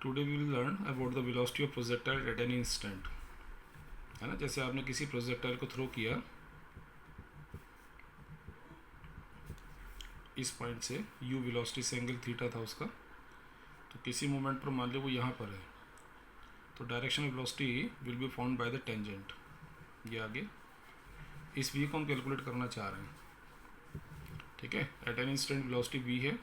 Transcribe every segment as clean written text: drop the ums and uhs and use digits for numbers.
Today we will learn about the velocity of projectile at any instant, है ना। जैसे आपने किसी प्रोजेक्टाइल को थ्रो किया इस पॉइंट से, यू वेलोसिटी से एंगल थीटा था उसका, तो किसी मोमेंट पर मान लो वो यहाँ पर है, तो direction of velocity will be found by the tangent. ये आगे इस v को हम कैलकुलेट करना चाह रहे हैं, ठीक है। At an instant velocity v है,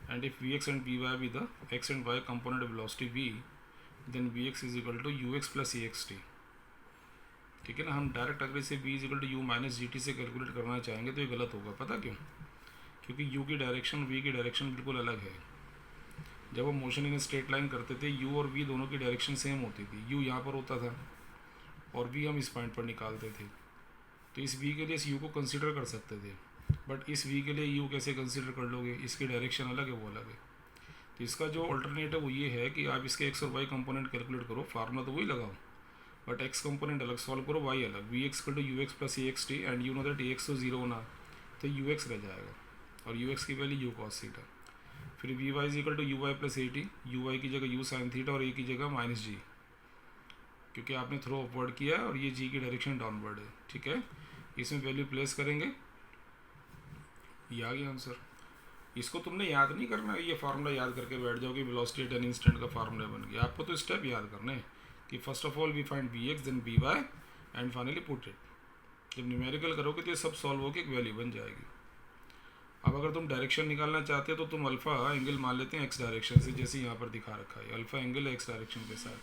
and if vx and vy be the x and y component of velocity v, then vx is equal to ux plus axt, ठीक है ना। हम डायरेक्ट अगर इसे v is equal to u minus g t से calculate करना चाहेंगे तो ये गलत होगा। पता क्यों? क्योंकि u की डायरेक्शन v की डायरेक्शन बिल्कुल अलग है। जब हम मोशन इन स्ट्रेट लाइन करते थे u और v दोनों की डायरेक्शन सेम होती थी। u यहाँ पर होता था और v हम इस पॉइंट पर निकालते थे, तो इस v के लिए इस u को कंसिडर कर सकते थे, बट इस v के लिए u कैसे कंसिडर कर लोगे? इसकी डायरेक्शन अलग है, वो अलग है। तो इसका जो अल्टरनेट है वो ये है कि आप इसके x और y कंपोनेंट कैलकुलेट करो, फार्मूला तो वही लगाओ, बट x कंपोनेंट अलग सॉल्व करो, y अलग। V x to u x plus a x t, and you know that a x तो जीरो होना, तो यू एक्स रह जाएगा और यू एक्स की वैल्यू यू कॉस थीटा। फिर v y is equal to u y plus a t, u y की जगह यू साइन थीटा और ए की जगह माइनस जी, क्योंकि आपने थ्रो अपवर्ड किया है और ये जी की डायरेक्शन डाउनवर्ड है, ठीक है। इसमें वैल्यू प्लेस करेंगे, ये आ गया आंसर। इसको तुमने याद नहीं करना, ये फार्मूला याद करके बैठ जाओ कि वेलोसिटी एट एन इंस्टेंट का फार्मूला बन गया। आपको तो स्टेप याद करने हैं कि first of all we find v x, then v y, and finally put it. जब न्यूमेरिकल करोगे तो ये सब सॉल्व होकर एक वैल्यू बन जाएगी। अब अगर तुम डायरेक्शन निकालना चाहते हो तो तुम अल्फा एंगल मान लेते हैं एक्स डायरेक्शन से, जैसे यहाँ पर दिखा रखा है अल्फा एंगल एक्स डायरेक्शन के साथ,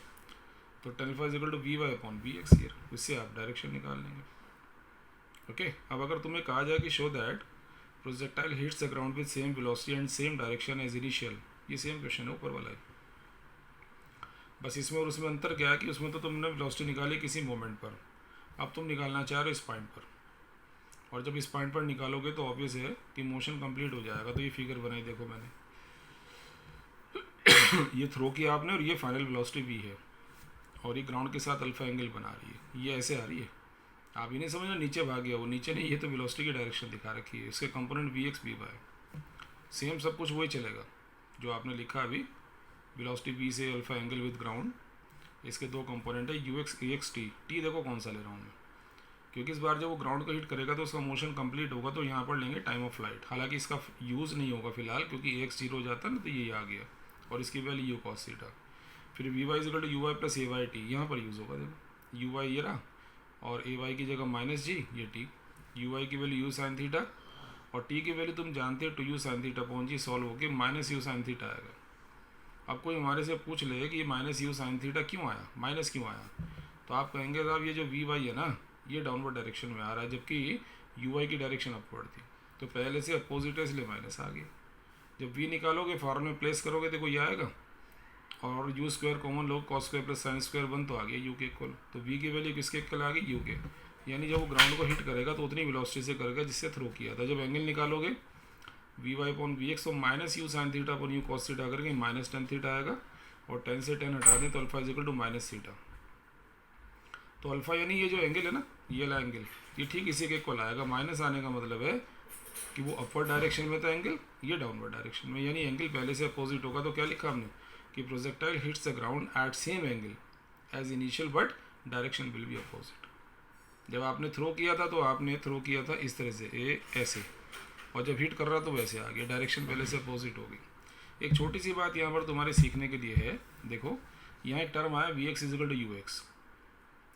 तो tan alpha is equal to v Y upon we x year, उससे आप डायरेक्शन निकाल लेंगे। ओके, अब अगर तुम्हें कहा जाए कि show that projectile hits the ground with same velocity and same direction as initial, ये सेम क्वेश्चन है ऊपर वाला है, बस इसमें और उसमें अंतर क्या है कि उसमें तो तुमने वेलोसिटी निकाली किसी मोमेंट पर, अब तुम निकालना चाह रहे हो इस पॉइंट पर, और जब इस पॉइंट पर निकालोगे तो ऑब्वियस है कि मोशन कंप्लीट हो जाएगा। तो ये फिगर बनाई देखो मैंने, ये थ्रो किया आपने और ये फाइनल वेलोसिटी वी है, और ये ग्राउंड के साथ अल्फा एंगल बना रही है, ये ऐसे आ रही है। आप ये नहीं समझना नीचे भाग गया, वो नीचे नहीं, ये तो वेलोसिटी की डायरेक्शन दिखा रखी है, इसके component v x v y, same सब कुछ वही चलेगा जो आपने लिखा अभी। वेलोसिटी वी से अल्फा एंगल विद ग्राउंड, इसके दो कंपोनेंट है u x a x t. T देखो कौन सा ले रहा हूँ मैं, क्योंकि इस बार जब वो ग्राउंड को हिट करेगा तो उसका मोशन कंप्लीट होगा, तो यहाँ पर लेंगे टाइम ऑफ फ्लाइट। हालांकि इसका यूज़ नहीं होगा फिलहाल, क्योंकि एक्स जीरो हो जाता है ना, तो ये आ गया और इसकी वैल्यू यू कॉस थीटा। फिर v y equal to u y plus a y t, यहाँ पर यूज़ होगा, देखो यू वाई ये रहा और ए वाई की जगह माइनस जी, ये टी, यू वाई की वैल्यू यू साइन थीटा और टी की वैल्यू तुम जानते हो टू यू साइन थीटा पहुँची, सॉल्व होकर माइनस यू साइन थीटा आएगा। अब कोई हमारे से पूछ ले कि ये माइनस यू साइन थीटा क्यों आया, माइनस क्यों आया, तो आप कहेंगे साहब ये जो वी वाई है ना, ये डाउनवर्ड डायरेक्शन में आ रहा है, जबकि यू वाई की डायरेक्शन अपवर्ड थी, तो पहले से अपोजिट है इसलिए माइनस आ गया। जब वी निकालोगे फॉर्मूले में प्लेस करोगे देखो ये आएगा, और you square common low, cos square plus sine square one तो आ गया यू के इक्वल, तो वी की वैल्यू किसके इक्वल आ गई, यू के। यानी जब वो ग्राउंड को हिट करेगा तो उतनी वेलोसिटी से करेगा जिससे थ्रो किया था। जब एंगल निकालोगे V Y upon we X, तो minus U sine theta upon U cos theta करके माइनस टेन थीटा आएगा, और 10 से 10 हटा दें तो alpha is equal to minus theta. तो अल्फा यानी ये जो एंगल है ना, ये वाला एंगल, ये ठीक इसी के इक्वल आएगा। माइनस आने का मतलब है कि वो अपवर्ड डायरेक्शन में था एंगल, ये डाउनवर्ड डायरेक्शन में, यानी एंगल पहले से अपोजिट होगा। तो क्या लिखा हमने कि projectile hits the ground at same angle as initial but direction will be opposite. जब आपने थ्रो किया था तो आपने थ्रो किया था इस तरह से, ए ऐसे, और जब हिट कर रहा तो वैसे आ गया, डायरेक्शन पहले से अपोजिट होगी। एक छोटी सी बात यहाँ पर तुम्हारे सीखने के लिए है, देखो यहाँ एक टर्म आया v x equal to u x,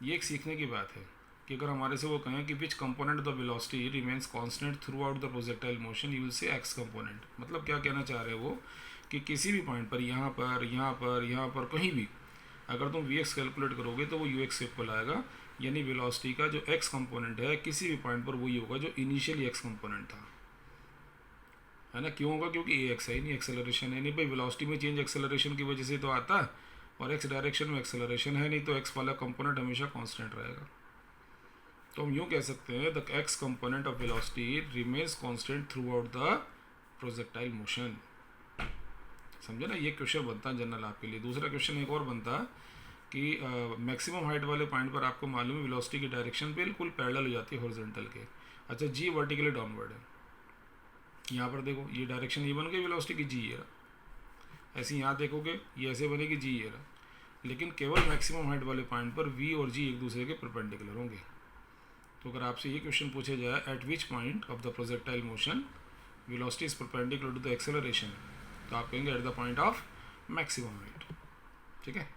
ये एक सीखने की बात है कि अगर हमारे से वो कहें कि विच component of the velocity remains constant through out the projectile motion, you will say x component. मतलब क्या कहना चाह रहे हैं वो कि किसी भी पॉइंट पर, यहाँ पर, यहाँ पर, यहाँ पर, कहीं भी अगर तुम वी एक्स कैलकुलेट करोगे तो वो यू एक्स के इक्वल आएगा, यानी वेलोसिटी का जो एक्स कंपोनेंट है किसी भी पॉइंट पर वही होगा जो इनिशियली एक्स कंपोनेंट था, है ना। क्यों होगा? क्योंकि ए एक्स है नहीं, एक्सेलरेशन है नहीं भाई। वेलोसिटी में चेंज एक्सेलरेशन की वजह से तो आता है, और एक्स डायरेक्शन में एक्सेलरेशन है नहीं, तो एक्स वाला कंपोनेंट हमेशा कांस्टेंट रहेगा। तो हम यूँ कह सकते हैं the x component of velocity remains constant through out the projectile motion. समझे ना, ये क्वेश्चन बनता है जनरल आपके लिए। दूसरा क्वेश्चन एक और बनता कि मैक्सिमम हाइट वाले पॉइंट पर आपको मालूम है वेलोसिटी की डायरेक्शन बिल्कुल पैरेलल हो जाती है हॉरिजॉन्टल के। अच्छा, जी वर्टिकली डाउनवर्ड है, यहाँ पर देखो ये डायरेक्शन ये बन गई वेलोसिटी की, जी ये। ऐसे यहाँ देखोगे ये ऐसे बनेगी जी ये रहा, लेकिन केवल मैक्सिमम हाइट वाले पॉइंट पर वी और जी एक दूसरे के परपेंडिकुलर होंगे। तो अगर आपसे ये क्वेश्चन पूछा जाए at which point of the projectile motion velocity is perpendicular to the acceleration, तो आप कहेंगे at the point of maximum height. ठीक है।